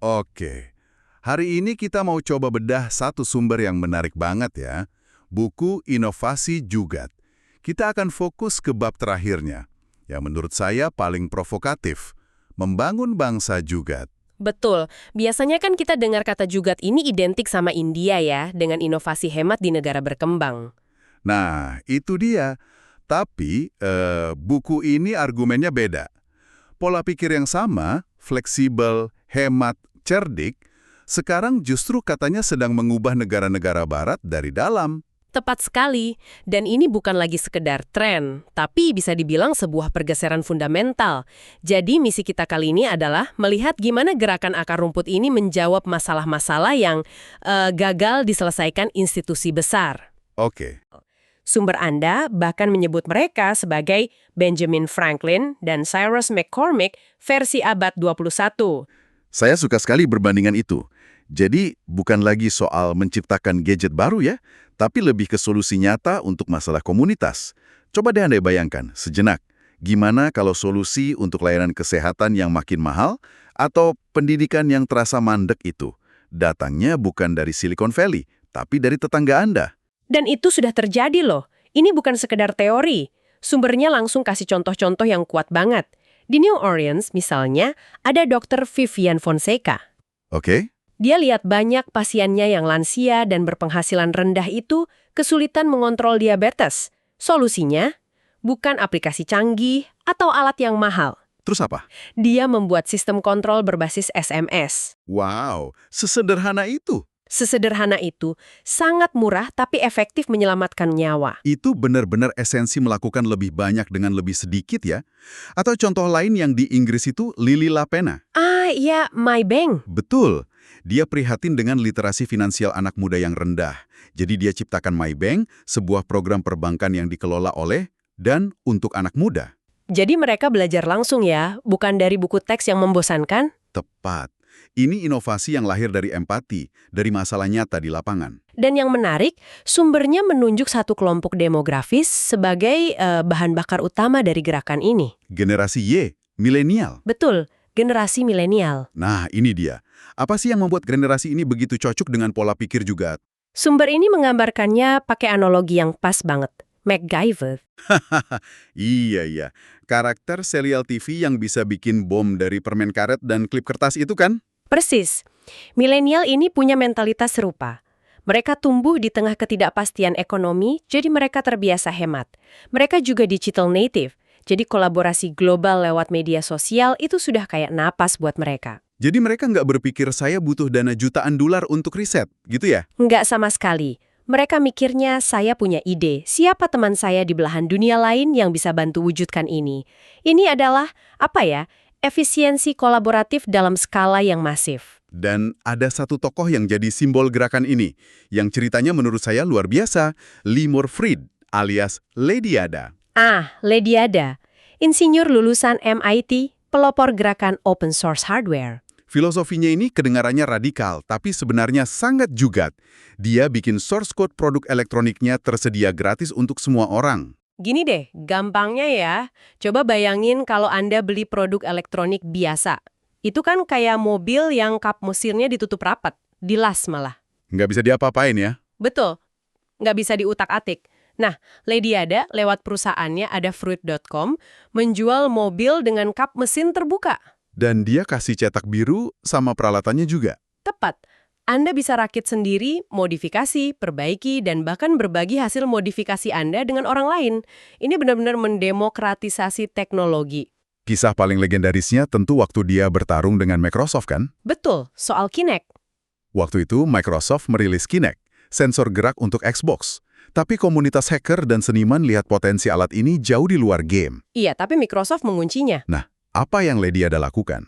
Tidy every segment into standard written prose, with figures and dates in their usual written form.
Oke, hari ini kita mau coba bedah satu sumber yang menarik banget ya. Buku Inovasi Jugat. Kita akan fokus ke bab terakhirnya, yang menurut saya paling provokatif. Membangun bangsa Jugat. Betul. Biasanya kan kita dengar kata jugat ini identik sama India ya, dengan inovasi hemat di negara berkembang. Nah, itu dia. Tapi, buku ini argumennya beda. Pola pikir yang sama, fleksibel, hemat, cerdik, sekarang justru katanya sedang mengubah negara-negara barat dari dalam. Tepat sekali. Dan ini bukan lagi sekedar tren, tapi bisa dibilang sebuah pergeseran fundamental. Jadi misi kita kali ini adalah melihat gimana gerakan akar rumput ini menjawab masalah-masalah yang gagal diselesaikan institusi besar. Oke. Sumber Anda bahkan menyebut mereka sebagai Benjamin Franklin dan Cyrus McCormick versi abad 21. Saya suka sekali perbandingan itu. Jadi, bukan lagi soal menciptakan gadget baru ya, tapi lebih ke solusi nyata untuk masalah komunitas. Coba deh Anda bayangkan, sejenak, gimana kalau solusi untuk layanan kesehatan yang makin mahal atau pendidikan yang terasa mandek itu datangnya bukan dari Silicon Valley, tapi dari tetangga Anda. Dan itu sudah terjadi loh. Ini bukan sekedar teori. Sumbernya langsung kasih contoh-contoh yang kuat banget. Di New Orleans, misalnya, ada Dr. Vivian Fonseca. Oke? Dia lihat banyak pasiennya yang lansia dan berpenghasilan rendah itu kesulitan mengontrol diabetes. Solusinya, bukan aplikasi canggih atau alat yang mahal. Terus apa? Dia membuat sistem kontrol berbasis SMS. Wow, sesederhana itu. Sesederhana itu, sangat murah tapi efektif menyelamatkan nyawa. Itu benar-benar esensi melakukan lebih banyak dengan lebih sedikit ya? Atau contoh lain yang di Inggris itu Lili Lapena. Ah, iya, MyBank. Betul. Dia prihatin dengan literasi finansial anak muda yang rendah. Jadi dia ciptakan MyBank, sebuah program perbankan yang dikelola oleh dan untuk anak muda. Jadi mereka belajar langsung ya, bukan dari buku teks yang membosankan? Tepat. Ini inovasi yang lahir dari empati, dari masalah nyata di lapangan. Dan yang menarik, sumbernya menunjuk satu kelompok demografis sebagai bahan bakar utama dari gerakan ini. Generasi Y, milenial. Betul, generasi milenial. Nah, ini dia. Apa sih yang membuat generasi ini begitu cocok dengan pola pikir juga? Sumber ini menggambarkannya pakai analogi yang pas banget. MacGyver. Iya. Karakter serial TV yang bisa bikin bom dari permen karet dan klip kertas itu kan? Persis. Milenial ini punya mentalitas serupa. Mereka tumbuh di tengah ketidakpastian ekonomi, jadi mereka terbiasa hemat. Mereka juga digital native, jadi kolaborasi global lewat media sosial itu sudah kayak napas buat mereka. Jadi mereka nggak berpikir saya butuh dana jutaan dolar untuk riset, gitu ya? Nggak sama sekali. Mereka mikirnya saya punya ide, siapa teman saya di belahan dunia lain yang bisa bantu wujudkan ini. Ini adalah, efisiensi kolaboratif dalam skala yang masif. Dan ada satu tokoh yang jadi simbol gerakan ini, yang ceritanya menurut saya luar biasa, Limor Fried, alias Lady Ada. Ah, Lady Ada, insinyur lulusan MIT, pelopor gerakan open source hardware. Filosofinya ini kedengarannya radikal, tapi sebenarnya sangat jugat. Dia bikin source code produk elektroniknya tersedia gratis untuk semua orang. Gini deh, gampangnya ya. Coba bayangin kalau Anda beli produk elektronik biasa. Itu kan kayak mobil yang kap mesinnya ditutup rapat, dilas malah. Nggak bisa diapa-apain ya? Betul, nggak bisa diutak-atik. Nah, Lady Ada lewat perusahaannya Adafruit.com menjual mobil dengan kap mesin terbuka. Dan dia kasih cetak biru sama peralatannya juga. Tepat. Anda bisa rakit sendiri, modifikasi, perbaiki, dan bahkan berbagi hasil modifikasi Anda dengan orang lain. Ini benar-benar mendemokratisasi teknologi. Kisah paling legendarisnya tentu waktu dia bertarung dengan Microsoft kan? Betul, soal Kinect. Waktu itu Microsoft merilis Kinect, sensor gerak untuk Xbox. Tapi komunitas hacker dan seniman lihat potensi alat ini jauh di luar game. Iya, tapi Microsoft menguncinya. Nah, apa yang Lady Ada lakukan?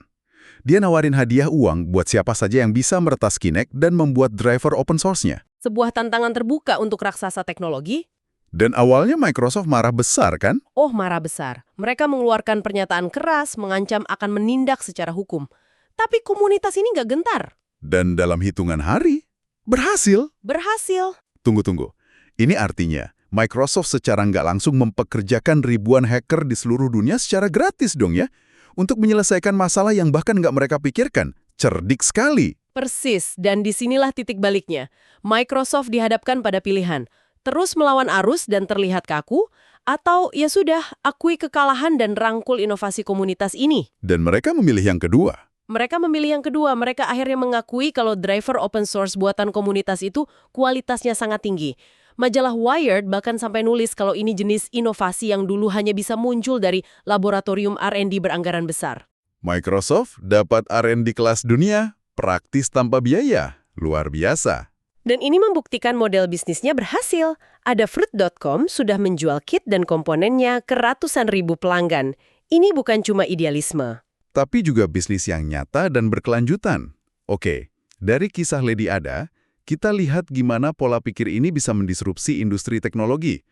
Dia nawarin hadiah uang buat siapa saja yang bisa meretas Kinect dan membuat driver open source-nya. Sebuah tantangan terbuka untuk raksasa teknologi. Dan awalnya Microsoft marah besar kan? Oh, marah besar. Mereka mengeluarkan pernyataan keras, mengancam akan menindak secara hukum. Tapi komunitas ini nggak gentar. Dan dalam hitungan hari, berhasil. Berhasil. Tunggu. Ini artinya, Microsoft secara nggak langsung mempekerjakan ribuan hacker di seluruh dunia secara gratis dong ya? Untuk menyelesaikan masalah yang bahkan nggak mereka pikirkan, Cerdik sekali. Persis, dan disinilah titik baliknya. Microsoft dihadapkan pada pilihan, terus melawan arus dan terlihat kaku, atau ya sudah, akui kekalahan dan rangkul inovasi komunitas ini. Dan mereka memilih yang kedua. Mereka memilih yang kedua, mereka akhirnya mengakui kalau driver open source buatan komunitas itu kualitasnya sangat tinggi. Majalah Wired bahkan sampai nulis kalau ini jenis inovasi yang dulu hanya bisa muncul dari laboratorium R&D beranggaran besar. Microsoft dapat R&D kelas dunia, praktis tanpa biaya. Luar biasa. Dan ini membuktikan model bisnisnya berhasil. Ada Fruit.com sudah menjual kit dan komponennya ke ratusan ribu pelanggan. Ini bukan cuma idealisme. Tapi juga bisnis yang nyata dan berkelanjutan. Oke, dari kisah Lady Ada, kita lihat gimana pola pikir ini bisa mendisrupsi industri teknologi.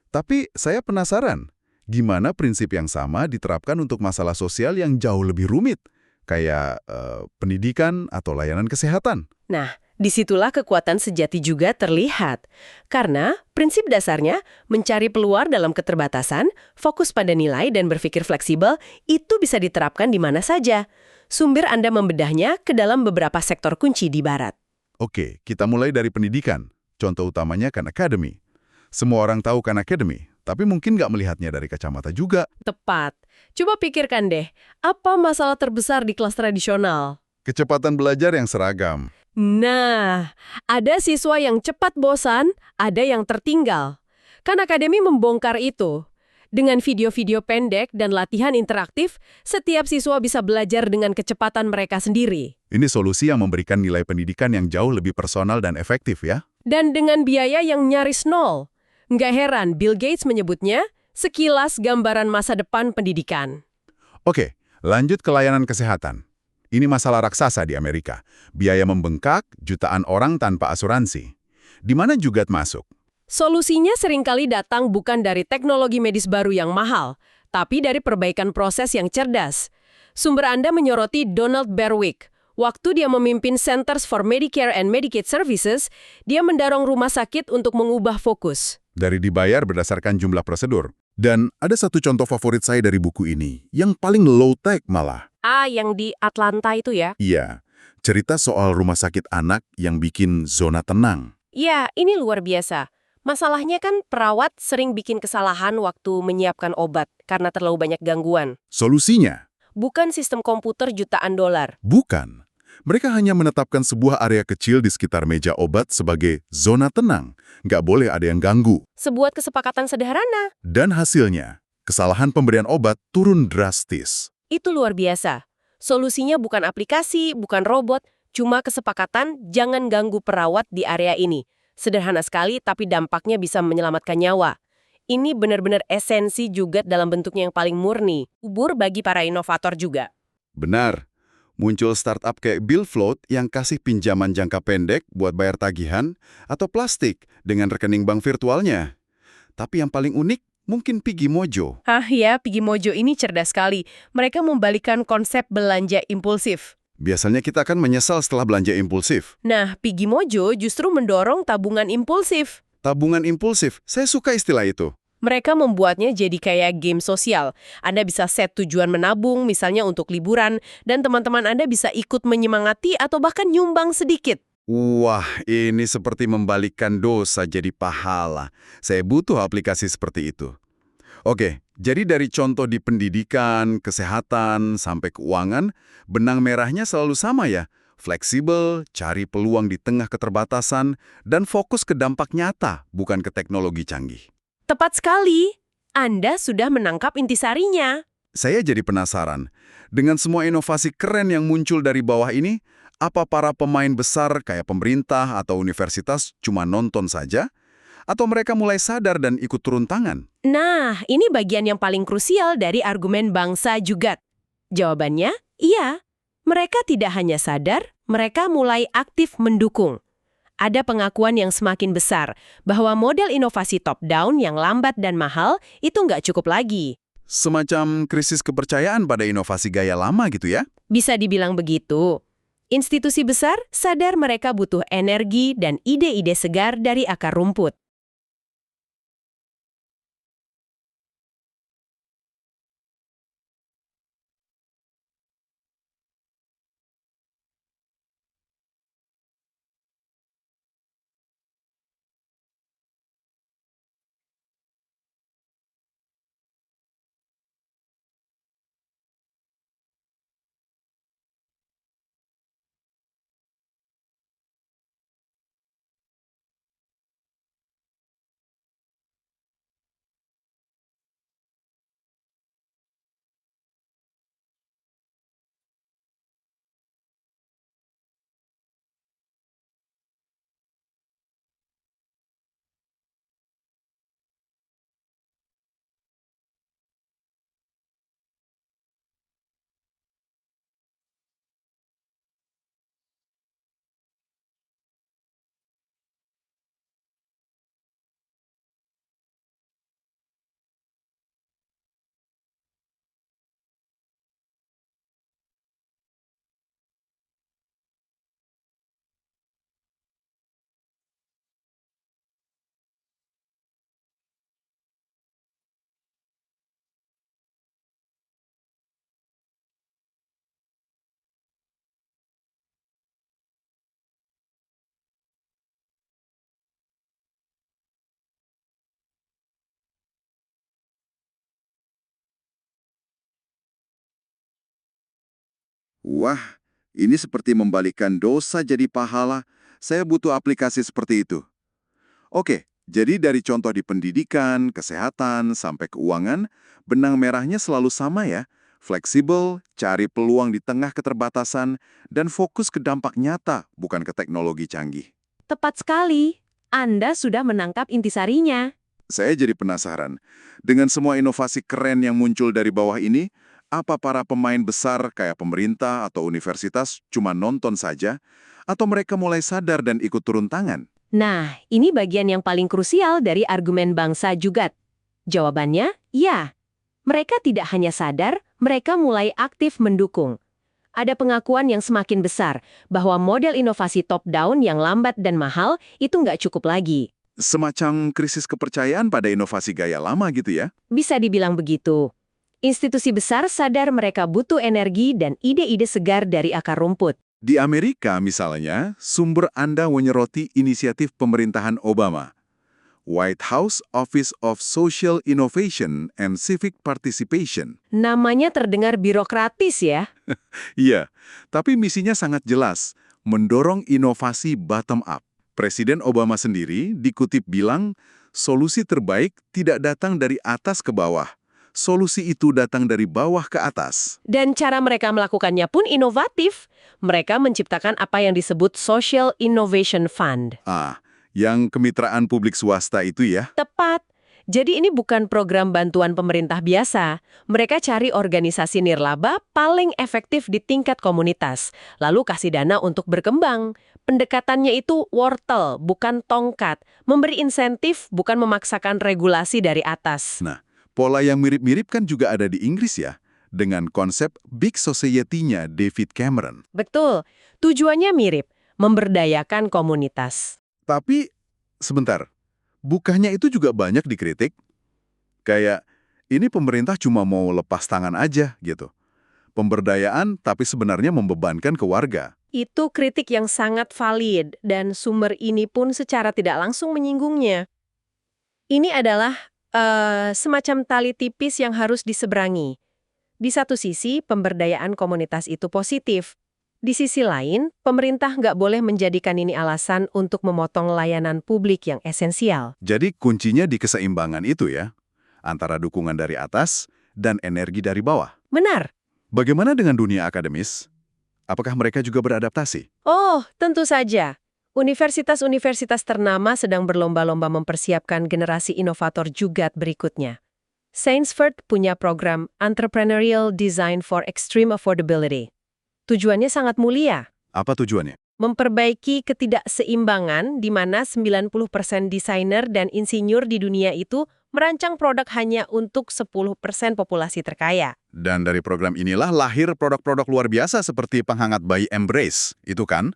Tapi saya penasaran, gimana prinsip yang sama diterapkan untuk masalah sosial yang jauh lebih rumit, kayak pendidikan atau layanan kesehatan. Nah, disitulah kekuatan sejati juga terlihat. Karena prinsip dasarnya mencari peluang dalam keterbatasan, fokus pada nilai dan berpikir fleksibel, itu bisa diterapkan di mana saja. Sumber Anda membedahnya ke dalam beberapa sektor kunci di Barat. Oke, kita mulai dari pendidikan. Contoh utamanya Khan Academy. Semua orang tahu Khan Academy, tapi mungkin nggak melihatnya dari kacamata juga. Tepat. Coba pikirkan deh, apa masalah terbesar di kelas tradisional? Kecepatan belajar yang seragam. Nah, ada siswa yang cepat bosan, ada yang tertinggal. Khan Academy membongkar itu. Dengan video-video pendek dan latihan interaktif, setiap siswa bisa belajar dengan kecepatan mereka sendiri. Ini solusi yang memberikan nilai pendidikan yang jauh lebih personal dan efektif ya. Dan dengan biaya yang nyaris nol. Nggak heran Bill Gates menyebutnya sekilas gambaran masa depan pendidikan. Oke, lanjut ke layanan kesehatan. Ini masalah raksasa di Amerika. Biaya membengkak, jutaan orang tanpa asuransi. Di mana Jugat masuk? Solusinya seringkali datang bukan dari teknologi medis baru yang mahal, tapi dari perbaikan proses yang cerdas. Sumber Anda menyoroti Donald Berwick. Waktu dia memimpin Centers for Medicare and Medicaid Services, dia mendorong rumah sakit untuk mengubah fokus. Dari dibayar berdasarkan jumlah prosedur. Dan ada satu contoh favorit saya dari buku ini, yang paling low-tech malah. Yang di Atlanta itu ya? Iya, cerita soal rumah sakit anak yang bikin zona tenang. Ya, ini luar biasa. Masalahnya kan perawat sering bikin kesalahan waktu menyiapkan obat karena terlalu banyak gangguan. Solusinya? Bukan sistem komputer jutaan dolar. Bukan. Mereka hanya menetapkan sebuah area kecil di sekitar meja obat sebagai zona tenang. Nggak boleh ada yang ganggu. Sebuah kesepakatan sederhana. Dan hasilnya, kesalahan pemberian obat turun drastis. Itu luar biasa. Solusinya bukan aplikasi, bukan robot, cuma kesepakatan jangan ganggu perawat di area ini. Sederhana sekali, tapi dampaknya bisa menyelamatkan nyawa. Ini benar-benar esensi juga dalam bentuknya yang paling murni. Ubur bagi para inovator juga. Benar. Muncul startup kayak Billfloat yang kasih pinjaman jangka pendek buat bayar tagihan atau plastik dengan rekening bank virtualnya. Tapi yang paling unik mungkin Piggy Mojo. Piggy Mojo ini cerdas sekali. Mereka membalikkan konsep belanja impulsif. Biasanya kita akan menyesal setelah belanja impulsif. Nah, Piggy Mojo justru mendorong tabungan impulsif. Tabungan impulsif, saya suka istilah itu. Mereka membuatnya jadi kayak game sosial. Anda bisa set tujuan menabung, misalnya untuk liburan, dan teman-teman Anda bisa ikut menyemangati atau bahkan nyumbang sedikit. Wah, ini seperti membalikkan dosa jadi pahala. Saya butuh aplikasi seperti itu. Oke, jadi dari contoh di pendidikan, kesehatan, sampai keuangan, benang merahnya selalu sama ya. Fleksibel, cari peluang di tengah keterbatasan, dan fokus ke dampak nyata, bukan ke teknologi canggih. Tepat sekali. Anda sudah menangkap intisarinya. Saya jadi penasaran, dengan semua inovasi keren yang muncul dari bawah ini, apa para pemain besar kayak pemerintah atau universitas cuma nonton saja? Atau mereka mulai sadar dan ikut turun tangan? Nah, ini bagian yang paling krusial dari argumen bangsa Jugat. Jawabannya, iya. Mereka tidak hanya sadar, mereka mulai aktif mendukung. Ada pengakuan yang semakin besar bahwa model inovasi top-down yang lambat dan mahal itu nggak cukup lagi. Semacam krisis kepercayaan pada inovasi gaya lama gitu ya? Bisa dibilang begitu. Institusi besar sadar mereka butuh energi dan ide-ide segar dari akar rumput. Wah, ini seperti membalikkan dosa jadi pahala. Saya butuh aplikasi seperti itu. Oke, jadi dari contoh di pendidikan, kesehatan, sampai keuangan, benang merahnya selalu sama ya. Fleksibel, cari peluang di tengah keterbatasan, dan fokus ke dampak nyata, bukan ke teknologi canggih. Tepat sekali. Anda sudah menangkap intisarinya. Saya jadi penasaran, dengan semua inovasi keren yang muncul dari bawah ini, apa para pemain besar kayak pemerintah atau universitas cuma nonton saja, atau mereka mulai sadar dan ikut turun tangan? Nah, ini bagian yang paling krusial dari argumen bangsa Jugat. Jawabannya, ya. Mereka tidak hanya sadar, mereka mulai aktif mendukung. Ada pengakuan yang semakin besar bahwa model inovasi top-down yang lambat dan mahal itu nggak cukup lagi. Semacam krisis kepercayaan pada inovasi gaya lama gitu ya? Bisa dibilang begitu. Institusi besar sadar mereka butuh energi dan ide-ide segar dari akar rumput. Di Amerika misalnya, sumber Anda menyoroti inisiatif pemerintahan Obama. White House Office of Social Innovation and Civic Participation. Namanya terdengar birokratis ya. Iya, tapi misinya sangat jelas, mendorong inovasi bottom-up. Presiden Obama sendiri dikutip bilang, solusi terbaik tidak datang dari atas ke bawah. Solusi itu datang dari bawah ke atas. Dan cara mereka melakukannya pun inovatif. Mereka menciptakan apa yang disebut Social Innovation Fund. Yang kemitraan publik swasta itu ya? Tepat. Jadi ini bukan program bantuan pemerintah biasa. Mereka cari organisasi nirlaba paling efektif di tingkat komunitas, lalu kasih dana untuk berkembang. Pendekatannya itu wortel, bukan tongkat. Memberi insentif, bukan memaksakan regulasi dari atas. Nah, pola yang mirip-mirip kan juga ada di Inggris ya, dengan konsep Big Society-nya David Cameron. Betul. Tujuannya mirip, memberdayakan komunitas. Tapi, sebentar, bukannya itu juga banyak dikritik? Kayak, ini pemerintah cuma mau lepas tangan aja gitu. Pemberdayaan tapi sebenarnya membebankan ke warga. Itu kritik yang sangat valid, dan sumber ini pun secara tidak langsung menyinggungnya. Ini adalah semacam tali tipis yang harus diseberangi. Di satu sisi, pemberdayaan komunitas itu positif. Di sisi lain, pemerintah nggak boleh menjadikan ini alasan untuk memotong layanan publik yang esensial. Jadi kuncinya di keseimbangan itu ya, antara dukungan dari atas dan energi dari bawah. Benar. Bagaimana dengan dunia akademis? Apakah mereka juga beradaptasi? Oh, tentu saja. Universitas-universitas ternama sedang berlomba-lomba mempersiapkan generasi inovator Jugat berikutnya. Sainsford punya program Entrepreneurial Design for Extreme Affordability. Tujuannya sangat mulia. Apa tujuannya? Memperbaiki ketidakseimbangan di mana 90% desainer dan insinyur di dunia itu merancang produk hanya untuk 10% populasi terkaya. Dan dari program inilah lahir produk-produk luar biasa seperti penghangat bayi Embrace, itu kan?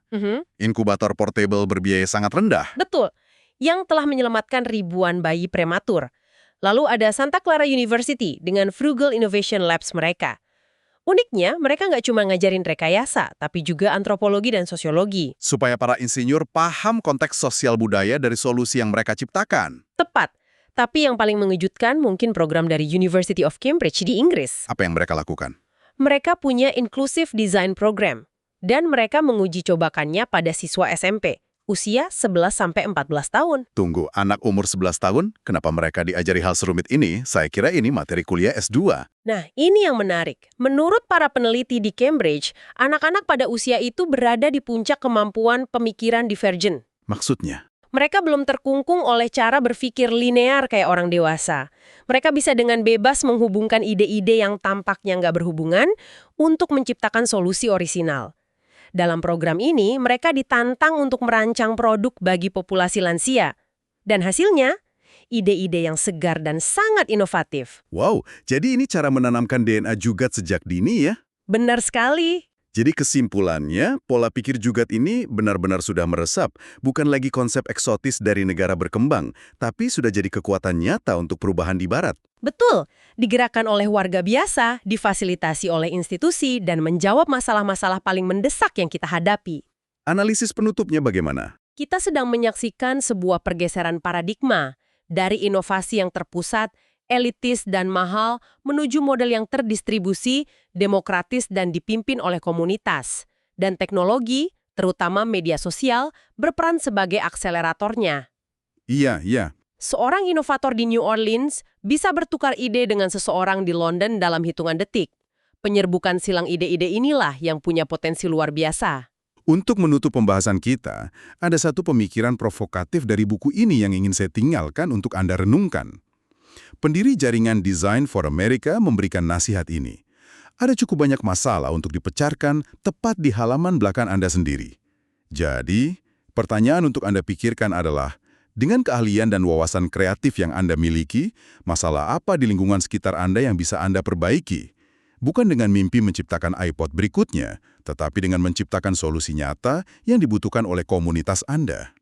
Inkubator portable berbiaya sangat rendah. Betul, yang telah menyelamatkan ribuan bayi prematur. Lalu ada Santa Clara University dengan Frugal Innovation Labs mereka. Uniknya, mereka nggak cuma ngajarin rekayasa, tapi juga antropologi dan sosiologi. Supaya para insinyur paham konteks sosial budaya dari solusi yang mereka ciptakan. Tepat. Tapi yang paling mengejutkan mungkin program dari University of Cambridge di Inggris. Apa yang mereka lakukan? Mereka punya Inclusive Design Program. Dan mereka menguji cobakannya pada siswa SMP, usia 11-14 tahun. Tunggu, anak umur 11 tahun? Kenapa mereka diajari hal serumit ini? Saya kira ini materi kuliah S2. Nah, ini yang menarik. Menurut para peneliti di Cambridge, anak-anak pada usia itu berada di puncak kemampuan pemikiran divergen. Maksudnya? Mereka belum terkungkung oleh cara berpikir linear kayak orang dewasa. Mereka bisa dengan bebas menghubungkan ide-ide yang tampaknya nggak berhubungan untuk menciptakan solusi orisinal. Dalam program ini, mereka ditantang untuk merancang produk bagi populasi lansia. Dan hasilnya, ide-ide yang segar dan sangat inovatif. Wow, jadi ini cara menanamkan DNA Jugat sejak dini ya? Benar sekali. Jadi kesimpulannya, pola pikir Jugat ini benar-benar sudah meresap, bukan lagi konsep eksotis dari negara berkembang, tapi sudah jadi kekuatan nyata untuk perubahan di Barat. Betul, digerakkan oleh warga biasa, difasilitasi oleh institusi, dan menjawab masalah-masalah paling mendesak yang kita hadapi. Analisis penutupnya bagaimana? Kita sedang menyaksikan sebuah pergeseran paradigma dari inovasi yang terpusat elitis dan mahal menuju model yang terdistribusi, demokratis dan dipimpin oleh komunitas. Dan teknologi, terutama media sosial, berperan sebagai akseleratornya. Iya, iya. Seorang inovator di New Orleans bisa bertukar ide dengan seseorang di London dalam hitungan detik. Penyerbukan silang ide-ide inilah yang punya potensi luar biasa. Untuk menutup pembahasan kita, ada satu pemikiran provokatif dari buku ini yang ingin saya tinggalkan untuk Anda renungkan. Pendiri jaringan Design for America memberikan nasihat ini. Ada cukup banyak masalah untuk dipecahkan tepat di halaman belakang Anda sendiri. Jadi, pertanyaan untuk Anda pikirkan adalah, dengan keahlian dan wawasan kreatif yang Anda miliki, masalah apa di lingkungan sekitar Anda yang bisa Anda perbaiki? Bukan dengan mimpi menciptakan iPod berikutnya, tetapi dengan menciptakan solusi nyata yang dibutuhkan oleh komunitas Anda.